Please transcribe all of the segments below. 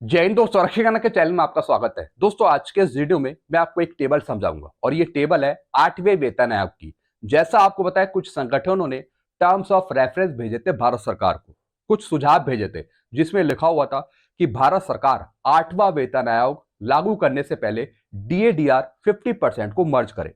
जय हिंद दोस्तों, रक्षी खन्ना के चैनल में आपका स्वागत है। दोस्तों, आज के इस वीडियो में मैं आपको एक टेबल समझाऊंगा और ये टेबल है 8वें वेतन आयोग की। जैसा आपको बताया, कुछ संगठनों ने टर्म्स ऑफ रेफरेंस भेजे थे भारत सरकार को, कुछ सुझाव भेजे थे जिसमें लिखा हुआ था कि भारत सरकार 8वां वेतन आयोग लागू करने से पहले डीएडीआर 50% को मर्ज करे,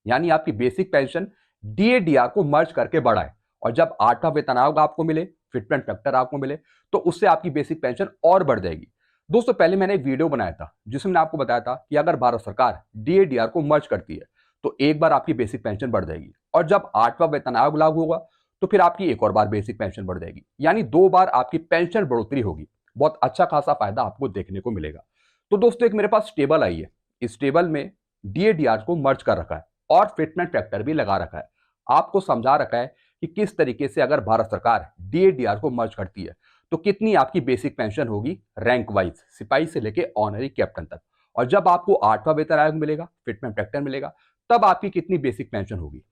यानी आपकी बेसिक पेंशन डीएडीआर को मर्ज करके बढ़ाए। और जब 8वां वेतन आयोग आपको मिले, फिटमेंट फैक्टर आपको मिले, तो उससे आपकी बेसिक पेंशन और बढ़ जाएगी। दोस्तों, पहले मैंने एक वीडियो बनाया था जिसमें मैंने आपको बताया था कि अगर भारत सरकार डीएडीआर को मर्ज करती है तो एक बार आपकी बेसिक पेंशन बढ़ जाएगी, और जब 8वां वेतन आयोग लागू होगा तो फिर आपकी एक और बार बेसिक पेंशन बढ़ जाएगी, यानी 2 बार आपकी पेंशन बढ़ोतरी होगी। बहुत अच्छा खासा फायदा आपको देखने को मिलेगा। तो दोस्तों, एक मेरे पास टेबल आई है। इस टेबल में डीएडीआर को मर्ज कर रखा है और फिटमेंट फैक्टर भी लगा रखा है। आपको समझा रखा है कि किस तरीके से अगर भारत सरकार डीएडीआर को मर्ज करती है तो कितनी आपकी बेसिक पेंशन होगी रैंक वाइज, सिपाही से लेके ऑनरी कैप्टन तक। और जब आपको 8वां वेतन आयोग मिलेगा, फिटमेंट फैक्टर मिलेगा, तब आपकी कितनी बेसिक पेंशन होगी।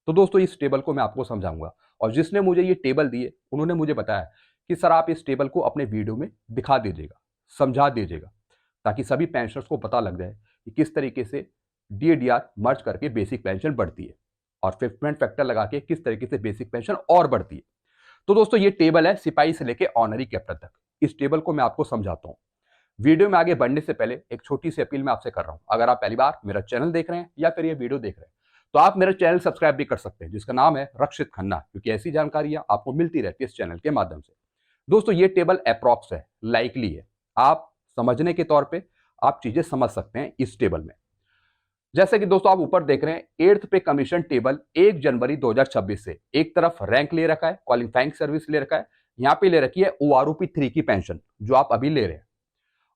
तो दोस्तों, इस टेबल को मैं आपको समझाऊंगा, और जिसने मुझे ये टेबल दिए उन्होंने मुझे बताया कि सर, आप इस टेबल को अपने वीडियो में दिखा दीजिएगा, समझा दीजिएगा, ताकि सभी पेंशनर्स को पता लग जाए कि किस तरीके से डीएडीआर मर्ज करके बेसिक पेंशन बढ़ती है और फिटमेंट फैक्टर लगा के किस तरीके से बेसिक पेंशन और बढ़ती है। तो दोस्तों, ये टेबल है सिपाही से लेके ऑनरी कैप्टन तक। इस टेबल को मैं आपको समझाता हूँ। वीडियो में आगे बढ़ने से पहले एक छोटी सी अपील मैं आपसे कर रहा हूँ। अगर आप पहली बार मेरा चैनल देख रहे हैं या फिर ये वीडियो देख रहे हैं तो आप मेरा चैनल सब्सक्राइब भी कर सकते हैं, जिसका नाम है रक्षित खन्ना, क्योंकि ऐसी जानकारियां आपको मिलती रहती है इस चैनल के माध्यम से। दोस्तों, ये टेबल अप्रॉक्स है, लाइकली है। आप समझने के तौर पर आप चीजें समझ सकते हैं इस टेबल में। जैसे कि दोस्तों, आप ऊपर देख रहे हैं 8th पे कमीशन टेबल 1 जनवरी 2026 से। एक तरफ रैंक ले रखा है, क्वालिफाइंग सर्विस ले रखा है, यहाँ पे ले रखी है ओआरओपी 3 की पेंशन जो आप अभी ले रहे हैं।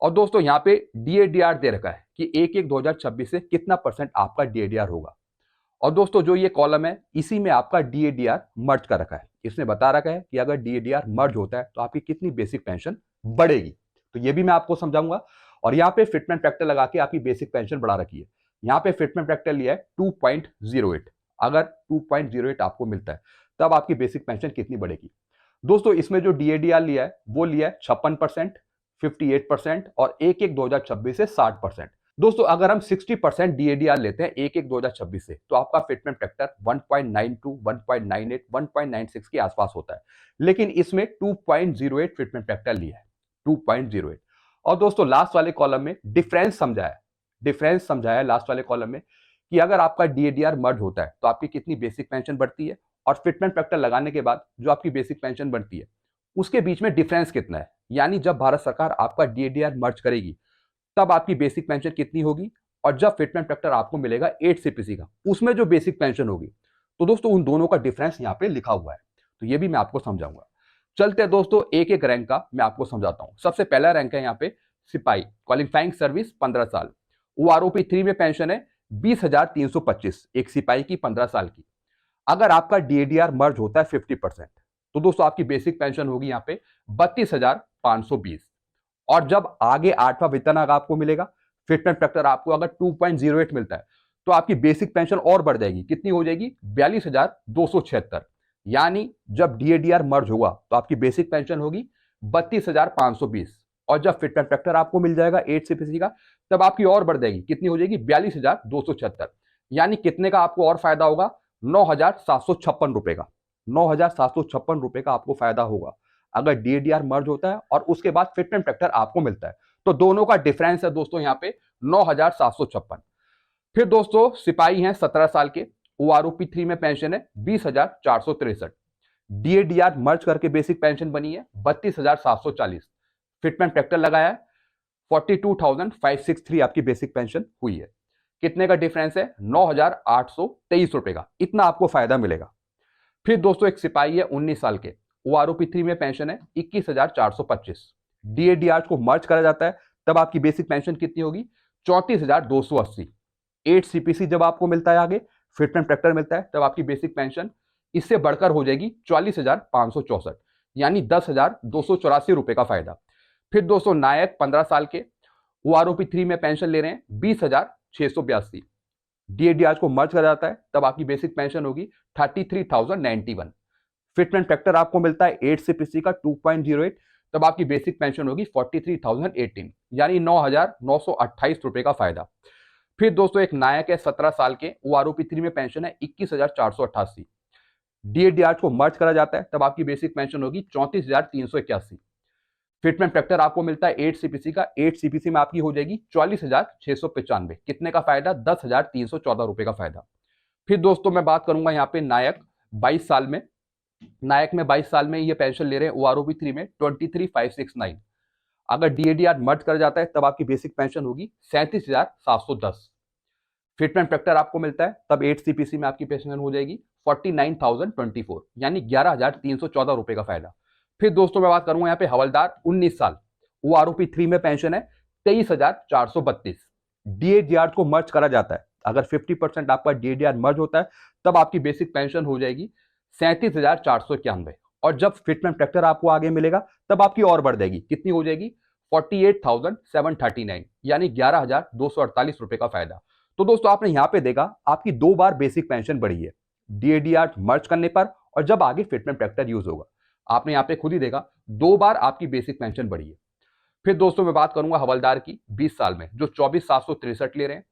और दोस्तों, यहाँ पे डीएडीआर दे रखा है कि 1/1/2026 से कितना परसेंट आपका डीएडीआर होगा। और दोस्तों, जो ये कॉलम है इसी में आपका डीएडीआर मर्ज कर रखा है। इसने बता रखा है कि अगर डीएडीआर मर्ज होता है तो आपकी कितनी बेसिक पेंशन बढ़ेगी। तो ये भी मैं आपको समझाऊंगा। और यहाँ पे फिटमेंट फैक्टर लगा के आपकी बेसिक पेंशन बढ़ा रखी है। यहाँ पे फिटमेंट फैक्टर लिया है 2.08। अगर 2.08 आपको मिलता है तब आपकी बेसिक पेंशन कितनी बढ़ेगी। दोस्तों, इसमें जो डीएडीआर लिया है वो लिया है 56%, 58% और 1/1/2026 से 60%। दोस्तों, अगर हम 60% डीएडीआर लेते हैं 1/1/2026 से तो आपका फिटमेंट फैक्टर 1.92, 1.98, 1.96 के आसपास होता है। लेकिन इसमें 2.08 फिटमेंट फैक्टर लिया है, 2.08। और दोस्तों, लास्ट वाले कॉलम में डिफरेंस समझाया लास्ट वाले कॉलम में कि अगर आपका डीएडीआर मर्ज होता है तो आपकी कितनी बेसिक पेंशन बढ़ती है, और फिटमेंट फैक्टर लगाने के बाद जो आपकी बेसिक पेंशन बढ़ती है उसके बीच में डिफरेंस कितना है। यानी जब भारत सरकार आपका डीएडीआर मर्ज करेगी तब आपकी बेसिक पेंशन कितनी होगी, और जब फिटमेंट फैक्टर आपको मिलेगा 8 सीपीसी का, उसमें जो बेसिक पेंशन होगी। तो दोस्तों, उन दोनों का डिफरेंस यहाँ पे लिखा हुआ है। तो ये भी मैं आपको समझाऊंगा। चलते हैं दोस्तों, एक एक रैंक का मैं आपको समझाता हूं। सबसे पहला रैंक है यहाँ पे सिपाही, क्वालिफाइंग सर्विस 15 साल। ओआरओपी 3 में पेंशन है 20,325, एक सिपाही की 15 साल की। अगर आपका डीएडीआर मर्ज होता है 50%, तो दोस्तों आपकी बेसिक पेंशन होगी यहाँ पे 32,520। और जब आगे 8वां वेतन आयोग आपको मिलेगा, फिटमेंट फैक्टर आपको अगर 2.08 मिलता है तो आपकी बेसिक पेंशन और बढ़ जाएगी। कितनी हो जाएगी? 42,276। यानी जब डीएडीआर मर्ज होगा तो आपकी बेसिक पेंशन होगी 32,520। और जब फिटमेंट फैक्टर आपको मिल जाएगा 8 सीपीसी का, तब आपकी और बढ़ जाएगी। कितनी हो जाएगी? 42,276। यानी कितने का आपको और फायदा होगा? 9,756 रुपए का। 9,756 रुपए का आपको फायदा होगा अगर डीएडीआर मर्ज होता है और उसके बाद फिटमेंट फैक्टर आपको मिलता है। तो दोनों का डिफरेंस है दोस्तों यहाँ पे 9,756। फिर दोस्तों, सिपाही हैं 17 साल के, ओआरओपी 3 में पेंशन है 20,463। डीएडीआर मर्ज करके बेसिक पेंशन बनी है 32,740। फिटमेंट फैक्टर लगाया है 42,563 आपकी बेसिक पेंशन हुई है। कितने का डिफरेंस है? 9,823 रुपए का। इतना आपको फायदा मिलेगा। फिर दोस्तों, एक सिपाही है 19 साल के, ओआरओपी 3 में पेंशन है 21,425। डीएडीआर को मर्ज करा जाता है तब आपकी बेसिक पेंशन कितनी होगी? 34,280। 8 सीपीसी जब आपको मिलता है, आगे फिटमेंट फैक्टर मिलता है, तब आपकी बेसिक पेंशन इससे बढ़कर हो जाएगी 44,564, यानी 10,284 रुपए का फायदा। फिर दोस्तों, नायक 15 साल के, ओआरओपी 3 में पेंशन ले रहे हैं 20,682। डीएडीआर को मर्ज करा जाता है तब आपकी बेसिक पेंशन होगी 33,091। फिटमेंट फैक्टर आपको मिलता है 8 सीपीसी का 2.08, तब आपकी बेसिक पेंशन होगी 43,018 यानी 9,928 रुपए का फायदा। फिर दोस्तों एक नायक है 17 साल के, वो आरओपी 3 में पेंशन है 21,488। डीएडीआर को मर्ज करा जाता है तब आपकी बेसिक पेंशन होगी 34,381। फिटमेंट फैक्टर आपको मिलता है 8 सीपीसी का, 8 सीपीसी में आपकी हो जाएगी 44,695। कितने का फायदा? 10,314 रुपए का फायदा। फिर दोस्तों मैं बात करूंगा यहाँ पे नायक 22 साल में, नायक में 22 साल में ये पेंशन ले रहे हैं ओआरओपी 3 में 23,569। अगर डीएडीआर मर्ज कर जाता है तब आपकी बेसिक पेंशन होगी 37,710। फिटमेंट फैक्टर आपको मिलता है तब 8 सीपीसी में आपकी पेंशन हो जाएगी 49,024 यानी 11,314 रुपए का फायदा। फिर दोस्तों मैं बात करूंगा यहाँ पे हवलदार 19 साल, वो आरओपी 3 में पेंशन है 23,432। डीएडीआर को मर्ज करा जाता है, अगर 50% आपका डीएडीआर मर्ज होता है तब आपकी बेसिक पेंशन हो जाएगी 37,491। और जब फिटमेंट फैक्टर आपको आगे मिलेगा तब आपकी और बढ़ जाएगी, कितनी हो जाएगी? 48,739 यानी 11,248 रुपए का फायदा। तो दोस्तों आपने यहां पे देखा आपकी 2 बार बेसिक पेंशन बढ़ी है डीएडीआर मर्ज करने पर और जब आगे फिटमेंट फैक्टर यूज होगा। आपने यहां पे खुद ही देखा 2 बार आपकी बेसिक पेंशन बढ़ी है। फिर दोस्तों मैं बात करूंगा हवलदार की 20 साल में, जो 24,763 ले रहे हैं।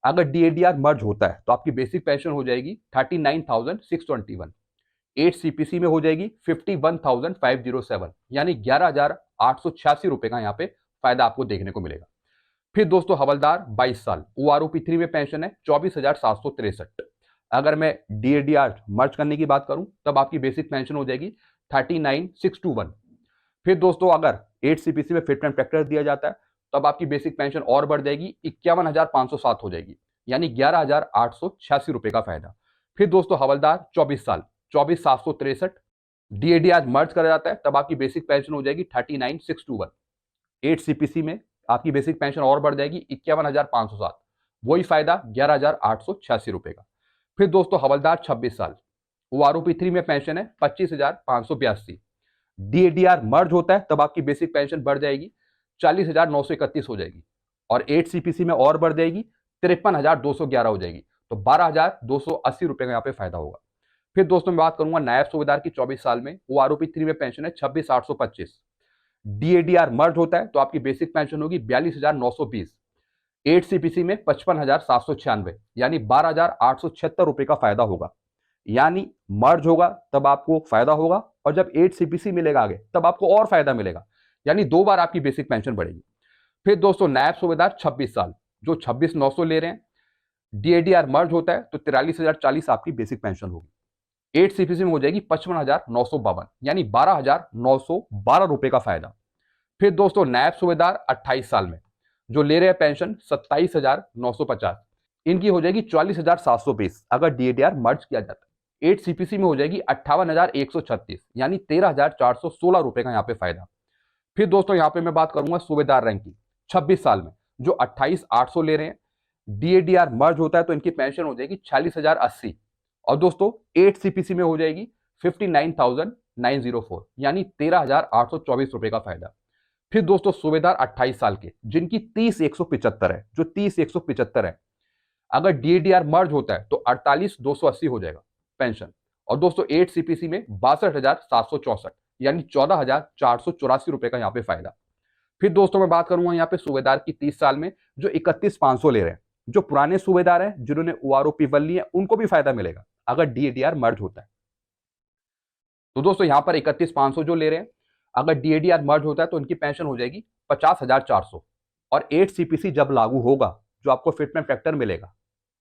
अगर डीएडीआर मर्ज होता है तो आपकी बेसिक पेंशन हो जाएगी 39,621। 8 सीपीसी में हो जाएगी 51,507 यानी 11,886 रुपए का यहाँ पे फायदा आपको देखने को मिलेगा। फिर दोस्तों हवलदार 22 साल, ओआरओपी 3 में पेंशन है 24,763। अगर मैं डीएडीआर मर्ज करने की बात करूं तब आपकी बेसिक पेंशन हो जाएगी 39,621। फिर दोस्तों अगर 8 सीपीसी में फिटमेंट फैक्टर दिया जाता है तब आपकी बेसिक पेंशन और बढ़ जाएगी 51,507 हो जाएगी यानी 11,886 रुपए का फायदा। फिर दोस्तों हवलदार 24 साल, 24,763। डीएडीआर मर्ज करा जाता है तब आपकी बेसिक पेंशन हो जाएगी 39,621। 8 सीपीसी में आपकी बेसिक पेंशन और बढ़ जाएगी 51,507, वही फायदा 11,886 रुपए का। फिर दोस्तों हवलदार 26 साल, वो आरओपी 3 में पेंशन है 25,582। डीएडीआर मर्ज होता है तब आपकी बेसिक पेंशन बढ़ जाएगी 40,931 हो जाएगी और 8 सीपीसी में और बढ़ जाएगी 53,211 हो जाएगी, तो 12,280 रुपए का यहाँ पे फायदा होगा। फिर दोस्तों मैं बात करूंगा नायब सूबेदार की 24 साल में, वो आरओपी 3 में पेंशन है 26,825। डीएडीआर मर्ज होता है तो आपकी बेसिक पेंशन होगी 42,920। 8 सीपीसी में 55,796 यानी 12,876 रुपए का फायदा होगा। यानी मर्ज होगा तब आपको फायदा होगा और जब 8 सीपीसी मिलेगा आगे तब आपको और फायदा मिलेगा, यानी 2 बार आपकी बेसिक पेंशन बढ़ेगी। फिर दोस्तों नायब सूबेदार 26 साल, जो 26,900 ले रहे हैं, डीएडीआर मर्ज होता है तो 43,040 आपकी बेसिक पेंशन होगी। 8 सीपीसी में हो जाएगी 55,952 यानी 12,912 रुपए का फायदा। फिर दोस्तों नायब सूबेदार 28 साल में जो ले रहे हैं पेंशन 27,950, इनकी हो जाएगी 44,720 अगर डीएडीआर मर्ज किया जाता है। 8 सीपीसी में हो जाएगी 58,136 यानी 13,416 रुपए का यहाँ पे फायदा। फिर दोस्तों यहाँ पे मैं बात करूंगा सूबेदार रैंक की 26 साल में, जो 28,800 ले रहे हैं। डीएडीआर मर्ज होता है तो इनकी पेंशन हो जाएगी 46,080 और दोस्तों 8 सीपीसी में हो जाएगी 59,904 यानी 13,824 रुपए का फायदा। फिर दोस्तों सूबेदार 28 साल के जिनकी 30,175 है, जो 30,175 है, अगर डीएडीआर मर्ज होता है तो 48,280 हो जाएगा पेंशन और दोस्तों 8 सीपीसी में 62,764 यानी 14,484 रुपए का यहाँ पे फायदा। फिर दोस्तों मैं बात करूंगा यहाँ पे सूबेदार की 30 साल में जो 31,500 ले रहे हैं। जो पुराने सूबेदार हैं जिन्होंने ओआरओपी 1 ली है उनको भी फायदा मिलेगा अगर डीएडीआर मर्ज होता है। तो दोस्तों यहाँ पर 31,500 जो ले रहे हैं, अगर डीएडीआर मर्ज होता है तो इनकी पेंशन हो जाएगी 50,400 और 8 सीपीसी जब लागू होगा जो आपको फिटमेंट फैक्टर मिलेगा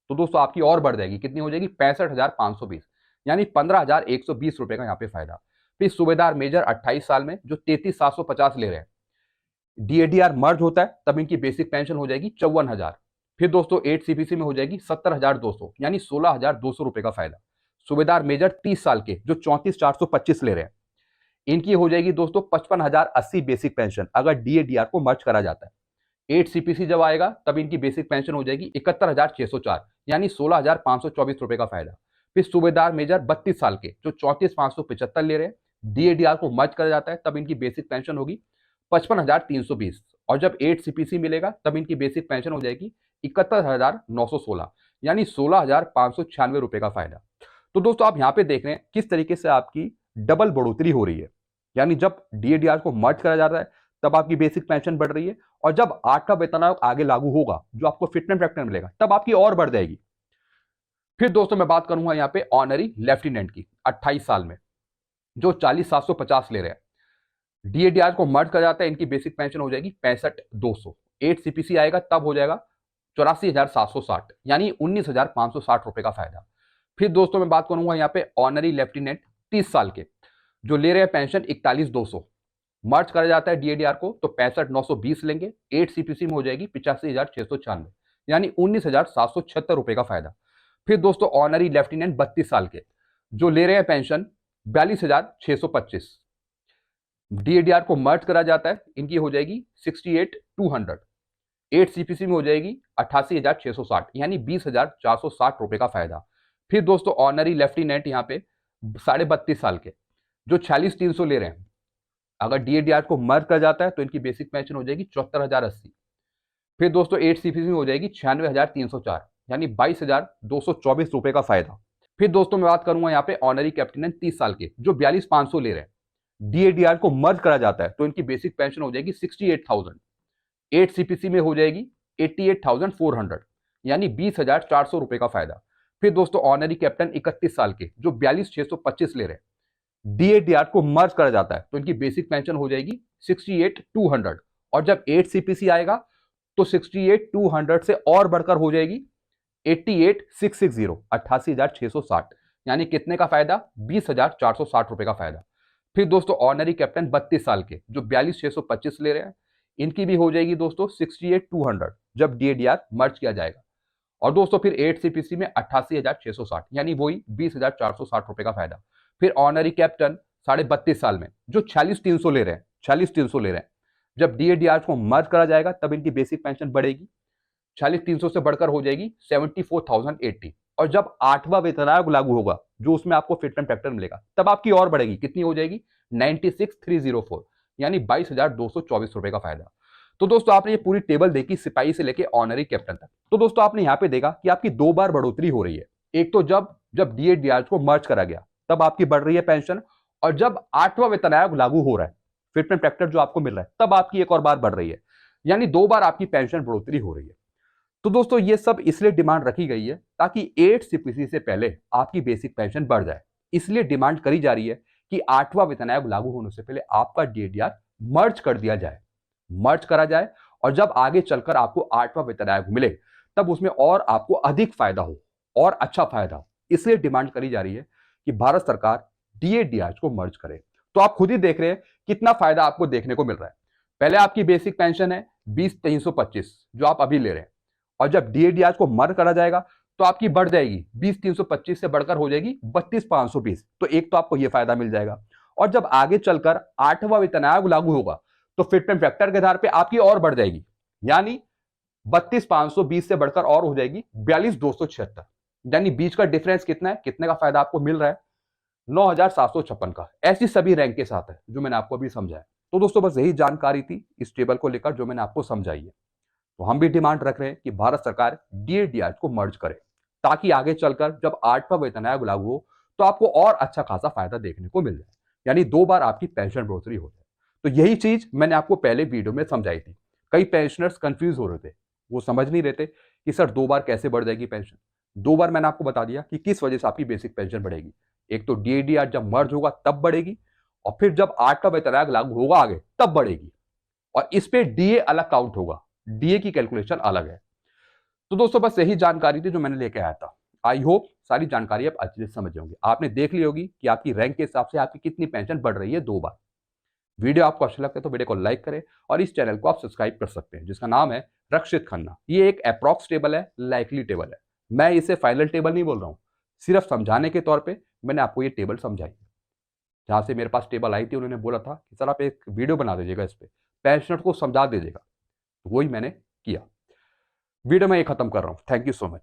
तो दोस्तों आपकी और बढ़ जाएगी, कितनी हो जाएगी? 65,520 यानी 15,120 रुपए का यहाँ पे फायदा। फिर सूबेदार मेजर 28 साल में जो 33,750 ले रहे हैं, डीएडीआर मर्ज होता है तब इनकी बेसिक पेंशन हो जाएगी 54,000। फिर दोस्तों 8 सीपीसी में हो जाएगी 70,200 यानी 16,200 रुपए का फायदा। सूबेदार मेजर 30 साल के जो 34,425 ले रहे हैं, इनकी हो जाएगी दोस्तों 55,080 बेसिक पेंशन अगर डीएडीआर को मर्ज करा जाता है। 8 सीपीसी जब आएगा तब इनकी बेसिक पेंशन हो जाएगी 71,604 यानी 16,524 रुपए का फायदा। फिर सूबेदार मेजर 32 साल के जो 34,575 ले रहे हैं, डीएडीआर को मर्ज करा जाता है तब इनकी बेसिक पेंशन होगी 55,320 और जब 8 सीपीसी मिलेगा तब इनकी बेसिक पेंशन हो जाएगी 71,916 यानी 16,596 रुपए का फायदा। तो दोस्तों आप यहाँ पे देख रहे हैं किस तरीके से आपकी डबल बढ़ोतरी हो रही है। यानी जब डीएडीआर को मर्ज करा जाता है तब आपकी बेसिक पेंशन बढ़ रही है, और जब 8वां वेतन आयोग आगे लागू होगा जो आपको फिटमेंट फैक्टर मिलेगा तब आपकी और बढ़ जाएगी। फिर दोस्तों मैं बात करूंगा यहाँ पे ऑनरी लेफ्टिनेंट की 28 साल में जो 40,750 ले रहे हैं। डीएडीआर को मर्ज कर जाता है, इनकी बेसिक पेंशन हो जाएगी 65,200। 8 सीपीसी आएगा तब हो जाएगा 84,760, यानी 19,560 रुपए का फायदा। फिर दोस्तों मैं बात करूंगा यहाँ पे ऑनरी लेफ्टिनेंट 30 साल के जो ले रहे हैं पेंशन 41,200। मर्ज करा जाता है डीएडीआर को तो 65,920 लेंगे। 8 सीपीसी में हो जाएगी 85,696, यानी 19,776 रुपए का फायदा। फिर दोस्तों ऑनरी लेफ्टिनेंट 32 साल के जो ले रहे हैं पेंशन 42,625। डीएडीआर को मर्ज करा जाता है, इनकी हो जाएगी 68,200। 8 सीपीसी में हो जाएगी 88,660, यानी 20,460 रुपए का फायदा। फिर दोस्तों ऑनरी लेफ्टिनेंट यहाँ पे 32.5 साल के जो 46,300 ले रहे हैं, अगर डीएडीआर को मर्ज कर जाता है तो इनकी बेसिक पेंशन हो जाएगी 74,080। फिर दोस्तों 8 सीपीसी में हो जाएगी 96,304, यानी 22,224 रुपए का फायदा। फिर दोस्तों मैं बात करूंगा यहाँ पे ऑनरी कैप्टन 30 साल के जो 42,500 ले रहे हैं। डीएडीआर को मर्ज करा जाता है तो इनकी बेसिक पेंशन हो जाएगी 68,000। 8 सीपीसी में हो जाएगी 88,400, यानी 20,400 रुपए का फायदा। फिर दोस्तों ऑनरी कैप्टन 31 साल के जो 42,625 ले रहे हैं। डीएडीआर को मर्ज करा जाता है तो इनकी बेसिक पेंशन हो जाएगी 68,200, और जब 8 सीपीसी आएगा तो 68,200 से और बढ़कर हो जाएगी 88,660, 88,660, यानी कितने का फायदा? 20,460 रुपए का फायदा। फिर दोस्तों ऑनरी कैप्टन 32 साल के जो 42,625 ले रहे हैं, इनकी भी हो जाएगी दोस्तों 68,200 जब डीएडीआर मर्ज किया जाएगा, और दोस्तों फिर 8 सीपीसी में 88,660, यानी वही 20,460 रुपए का फायदा। फिर ऑनरी कैप्टन 32.5 साल में जो 46,300 ले रहे हैं, 46,300 ले रहे हैं, जब डीएडीआर को मर्ज करा जाएगा तब इनकी बेसिक पेंशन बढ़ेगी, 46,300 से बढ़कर हो जाएगी 74,080, और जब 8वां वेतन आयोग लागू होगा जो उसमें आपको फिटमेंट फैक्टर मिलेगा तब आपकी और बढ़ेगी, कितनी हो जाएगी? 96,304, यानी 22,224 रुपए का फायदा। तो दोस्तों आपने ये पूरी टेबल देखी सिपाही से लेके ऑनरी कैप्टन तक। तो दोस्तों आपने यहाँ पे देखा कि आपकी 2 बार बढ़ोतरी हो रही है। एक तो जब डीएडीआर को मर्ज करा गया तब आपकी बढ़ रही है पेंशन, और जब 8वां वेतन आयोग लागू हो रहा है फिटमेंट फैक्टर जो आपको मिल रहा है तब आपकी एक और बार बढ़ रही है, यानी 2 बार आपकी पेंशन बढ़ोतरी हो रही है। तो दोस्तों ये सब इसलिए डिमांड रखी गई है ताकि 8 सीपीसी से पहले आपकी बेसिक पेंशन बढ़ जाए। इसलिए डिमांड करी जा रही है कि 8वां वेतन आयोग लागू होने से पहले आपका डीएडीआर मर्ज कर दिया जाए, मर्ज करा जाए, और जब आगे चलकर आपको 8वां वेतन आयोग मिले तब उसमें और आपको अधिक फायदा हो और अच्छा फायदा हो। इसलिए डिमांड करी जा रही है कि भारत सरकार डीएडीआर को मर्ज करे। तो आप खुद ही देख रहे हैं कितना फायदा आपको देखने को मिल रहा है। पहले आपकी बेसिक पेंशन है 20,325 जो आप अभी ले रहे हैं, और जब डीएडीआर को मर्ज करा जाएगा तो आपकी बढ़ जाएगी 20,325 से बढ़कर हो जाएगी 32,520। तो एक तो आपको यह फायदा मिल जाएगा, और जब आगे चलकर 8वां वेतन आयोग लागू होगा तो फिटमेंट फैक्टर के आधार पे आपकी और बढ़ जाएगी, यानी 32,520 से बढ़कर और हो जाएगी 42,276, यानी बीच का डिफरेंस कितना है, कितने का फायदा आपको मिल रहा है? 9,756 का। ऐसी सभी रैंक के साथ है जो मैंने आपको अभी समझाया। तो दोस्तों बस यही जानकारी थी इस टेबल को लेकर जो मैंने आपको समझाई है। तो हम भी डिमांड रख रहे हैं कि भारत सरकार डीएडीआर को मर्ज करे ताकि आगे चलकर जब 8वां वेतन आयोग लागू हो तो आपको और अच्छा खासा फायदा देखने को मिल जाए, यानी 2 बार आपकी पेंशन बढ़ोतरी हो जाए। तो यही चीज मैंने आपको पहले वीडियो में समझाई थी। कई पेंशनर्स कंफ्यूज हो रहे थे, वो समझ नहीं रहे थे कि सर 2 बार कैसे बढ़ जाएगी पेंशन। 2 बार मैंने आपको बता दिया कि किस वजह से आपकी बेसिक पेंशन बढ़ेगी। एक तो डीएडीआर जब मर्ज होगा तब बढ़ेगी, और फिर जब 8वां वेतन आयोग लागू होगा आगे तब बढ़ेगी, और इस पे डीए अलग काउंट होगा, डीए की कैलकुलेशन अलग है। तो दोस्तों बस यही जानकारी थी जो मैंने लेके आया था। आई होप सारी जानकारी आप अच्छे से समझ होंगे। आपने देख ली होगी कि आपकी रैंक के हिसाब से आपकी कितनी पेंशन बढ़ रही है 2 बार। वीडियो आपको अच्छा लगता है तो वीडियो को लाइक करें, और इस चैनल को आप सब्सक्राइब कर सकते हैं जिसका नाम है रक्षित खन्ना। ये एक अप्रॉक्स टेबल है, लाइकली टेबल है। मैं इसे फाइनल टेबल नहीं बोल रहा हूँ, सिर्फ समझाने के तौर पर मैंने आपको ये टेबल समझाई। जहां से मेरे पास टेबल आई थी उन्होंने बोला था कि सर आप एक वीडियो बना दीजिएगा, इस पर पेंशनर को समझा दीजिएगा, तो वही मैंने किया। वीडियो में ये खत्म कर रहा हूं। Thank you so much.